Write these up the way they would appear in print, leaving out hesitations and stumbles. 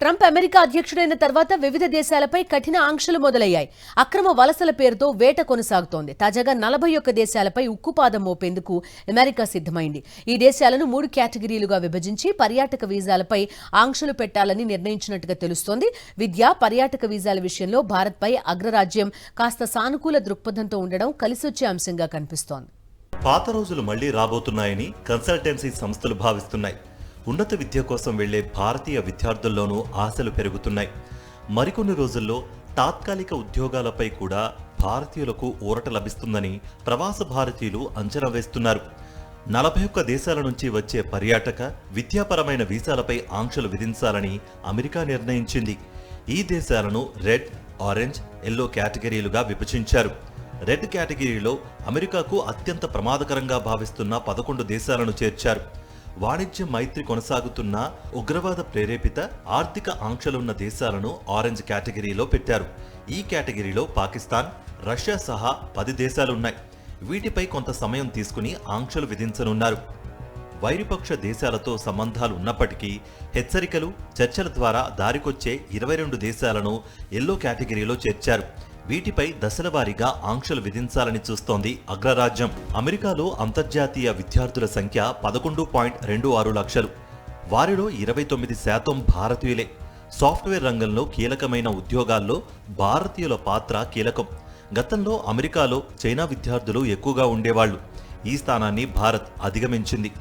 Trump America అధ్యక్షుడైన తర్వాత వివిధ దేశాలపై కఠిన ఆంక్షలు మొదలయ్యాయి. అక్రమ వలసల పేరుతో వేట కొనసాగుతోంది. తాజాగా 41 దేశాలపై ఉక్కుపాదం మోపేందుకు అమెరికా సిద్ధమైంది. ఈ దేశాలను 3 కేటగిరీలుగా విభజించి పర్యాటక వీసాలపై ఆంక్షలు పెట్టాలని నిర్ణయించినట్టుగా తెలుస్తోంది. విద్య, పర్యాటక వీసాల విషయంలో భారత్పై అగ్రరాజ్యం కాస్త సానుకూల దృక్పథంతో ఉండడం కలిసొచ్చే అంశంగా కనిపిస్తోంది. పాత రోజులు మళ్లీ రాబోతున్నాయని కన్సల్టెన్సీ సంస్థలు భావిస్తున్నాయి. ఉన్నత విద్య కోసం వెళ్లే భారతీయ విద్యార్థుల్లోనూ ఆశలు పెరుగుతున్నాయి. మరికొన్ని రోజుల్లో తాత్కాలిక ఉద్యోగాలపై కూడా భారతీయులకు ఊరట లభిస్తుందని ప్రవాస భారతీయులు అంచనా వేస్తున్నారు. 41 దేశాల నుంచి వచ్చే పర్యాటక, విద్యాపరమైన వీసాలపై ఆంక్షలు విధించాలని అమెరికా నిర్ణయించింది. ఈ దేశాలను రెడ్, ఆరెంజ్, ఎల్లో కేటగిరీలుగా విభజించారు. రెడ్ కేటగిరీలో అమెరికాకు అత్యంత ప్రమాదకరంగా భావిస్తున్న 11 దేశాలను చేర్చారు. వాణిజ్య మైత్రి కొనసాగుతున్న ఉగ్రవాద ప్రేరేపిత ఆర్థిక ఆంక్షలున్న దేశాలను ఆరెంజ్ కేటగిరీలో పెట్టారు. ఈ కేటగిరీలో పాకిస్తాన్, రష్యా సహా 10 దేశాలున్నాయి. వీటిపై కొంత సమయం తీసుకుని ఆంక్షలు విధించనున్నారు. వైరుపక్ష దేశాలతో సంబంధాలు ఉన్నప్పటికీ హెచ్చరికలు, చర్చల ద్వారా దారికొచ్చే 22 దేశాలను ఎల్లో కేటగిరీలో చేర్చారు. వీటిపై దశలవారీగా ఆంక్షలు విధించాలని చూస్తోంది అగ్రరాజ్యం. అమెరికాలో అంతర్జాతీయ విద్యార్థుల సంఖ్య 11.26 లక్షలు. వారిలో 29% భారతీయులే. సాఫ్ట్వేర్ రంగంలో కీలకమైన ఉద్యోగాల్లో భారతీయుల పాత్ర కీలకం. గతంలో అమెరికాలో చైనా విద్యార్థులు ఎక్కువగా ఉండేవాళ్లు. ఈ స్థానాన్ని భారత్ అధిగమించింది.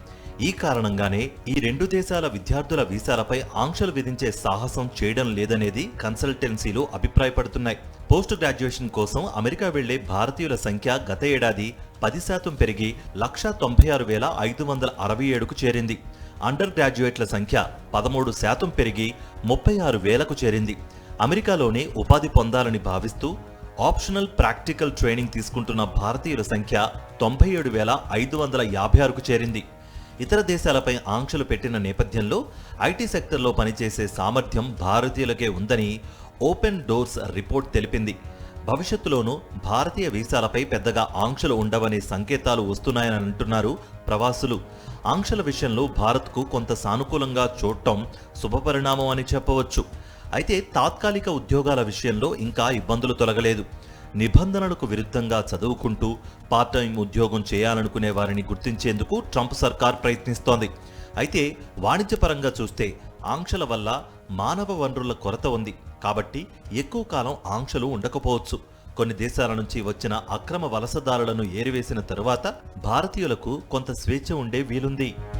ఈ కారణంగానే ఈ 2 దేశాల విద్యార్థుల వీసాలపై ఆంక్షలు విధించే సాహసం చేయడం లేదనేది కన్సల్టెన్సీలు అభిప్రాయపడుతున్నాయి. పోస్ట్ గ్రాడ్యుయేషన్ కోసం అమెరికా వెళ్లే భారతీయుల సంఖ్య గత ఏడాది 10% పెరిగి 1,96,567కు చేరింది. అండర్ గ్రాడ్యుయేట్ల సంఖ్య 13% పెరిగి 36,000కు చేరింది. అమెరికాలోనే ఉపాధి పొందాలని భావిస్తూ ఆప్షనల్ ప్రాక్టికల్ ట్రైనింగ్ తీసుకుంటున్న భారతీయుల సంఖ్య 97,556కు చేరింది. ఇతర దేశాలపై ఆంక్షలు పెట్టిన నేపథ్యంలో ఐటీ సెక్టర్లో పనిచేసే సామర్థ్యం భారతీయులకే ఉందని ఓపెన్ డోర్స్ రిపోర్ట్ తెలిపింది. భవిష్యత్తులోనూ భారతీయ వీసాలపై పెద్దగా ఆంక్షలు ఉండవనే సంకేతాలు వస్తున్నాయని అంటున్నారు ప్రవాసులు. ఆంక్షల విషయంలో భారత్కు కొంత సానుకూలంగా చూడటం శుభపరిణామం అని చెప్పవచ్చు. అయితే తాత్కాలిక ఉద్యోగాల విషయంలో ఇంకా ఇబ్బందులు తొలగలేదు. నిబంధనలకు విరుద్ధంగా చదువుకుంటూ పార్ట్ టైం ఉద్యోగం చేయాలనుకునే వారిని గుర్తించేందుకు ట్రంప్ సర్కార్ ప్రయత్నిస్తోంది. అయితే వాణిజ్యపరంగా చూస్తే ఆంక్షల వల్ల మానవ వనరుల కొరత ఉంది. కాబట్టి ఎక్కువ కాలం ఆంక్షలు ఉండకపోవచ్చు. కొన్ని దేశాల నుంచి వచ్చిన అక్రమ వలసదారులను ఏరివేసిన తరువాత భారతీయులకు కొంత స్వేచ్ఛ ఉండే వీలుంది.